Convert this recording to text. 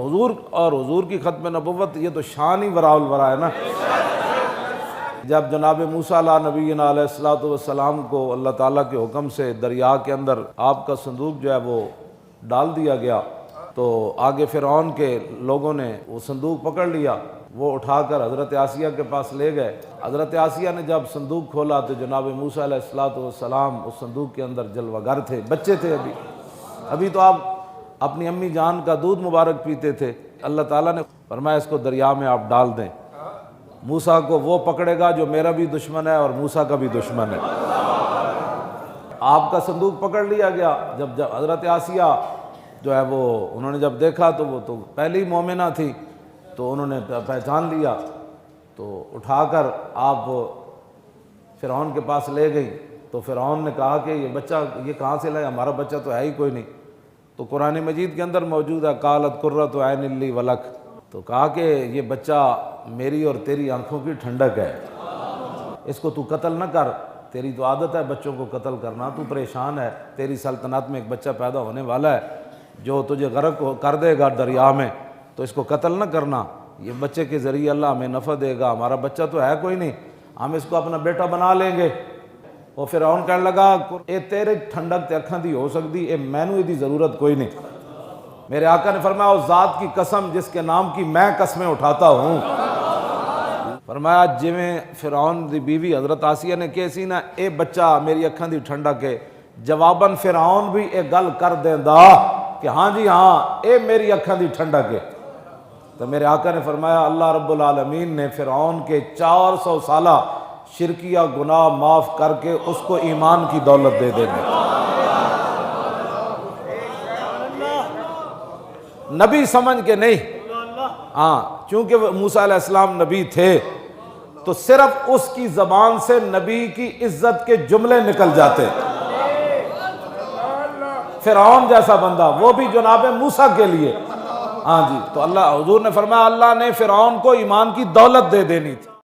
حضور اور حضور کی ختم نبوت یہ تو شان ہی وراء الورا ہے نا۔ جب جناب موسیٰ علیہ نبینا علیہ الصلوۃ والسلام کو اللہ تعالیٰ کے حکم سے دریا کے اندر آپ کا صندوق جو ہے وہ ڈال دیا گیا، تو آگے فرعون کے لوگوں نے وہ صندوق پکڑ لیا، وہ اٹھا کر حضرت آسیہ کے پاس لے گئے۔ حضرت آسیہ نے جب صندوق کھولا تو جناب موسیٰ علیہ الصلوۃ والسلام اس صندوق کے اندر جلوہ گر تھے، بچے تھے، ابھی تو آپ اپنی امی جان کا دودھ مبارک پیتے تھے۔ اللہ تعالیٰ نے فرمایا اس کو دریا میں آپ ڈال دیں، موسیٰ کو وہ پکڑے گا جو میرا بھی دشمن ہے اور موسیٰ کا بھی دشمن ہے۔ آپ کا صندوق پکڑ لیا گیا۔ جب حضرت آسیہ جو ہے وہ انہوں نے جب دیکھا تو وہ تو پہلی مومنہ تھی، تو انہوں نے پہچان لیا، تو اٹھا کر آپ فرعون کے پاس لے گئی۔ تو فرعون نے کہا کہ یہ بچہ یہ کہاں سے لائے، ہمارا بچہ تو ہے ہی کوئی نہیں۔ تو قرآن مجید کے اندر موجود ہے قالت قرۃ عین لی ولک، تو کہا کہ یہ بچہ میری اور تیری آنکھوں کی ٹھنڈک ہے، اس کو تو قتل نہ کر، تیری تو عادت ہے بچوں کو قتل کرنا، تو پریشان ہے، تیری سلطنت میں ایک بچہ پیدا ہونے والا ہے جو تجھے غرق کر دے گا دریا میں، تو اس کو قتل نہ کرنا، یہ بچے کے ذریعے اللہ ہمیں نفع دے گا، ہمارا بچہ تو ہے کوئی نہیں، ہم اس کو اپنا بیٹا بنا لیں گے۔ اور فرعون کہنے لگا اے تیرے ٹھنڈک تے اکھاں دی ہو سکتی، اے مینوں دی ضرورت کوئی نہیں۔ میرے آقا نے فرمایا اس ذات کی قسم جس کے نام کی میں قسمیں اٹھاتا ہوں، فرمایا جویں فرعون دی بیوی حضرت آسیہ نے کہی سی نا اے بچہ میری اکھاں دی ٹھنڈک ہے، جواباً فرعون بھی اے گل کر دیندا کہ ہاں جی ہاں اے میری اکھاں دی ٹھنڈک ہے۔ تو میرے آقا نے فرمایا اللہ رب العالمین نے فرعون کے 400 سالہ شرکیہ گناہ معاف کر کے اس کو ایمان کی دولت دے دیں گے۔ نبی سمجھ کے نہیں، ہاں چونکہ موسیٰ علیہ السلام نبی تھے تو صرف اس کی زبان سے نبی کی عزت کے جملے نکل جاتے۔ فرعون جیسا بندہ وہ بھی جناب موسیٰ کے لیے، ہاں جی، تو اللہ حضور نے فرمایا اللہ نے فرعون کو ایمان کی دولت دے دینی تھی۔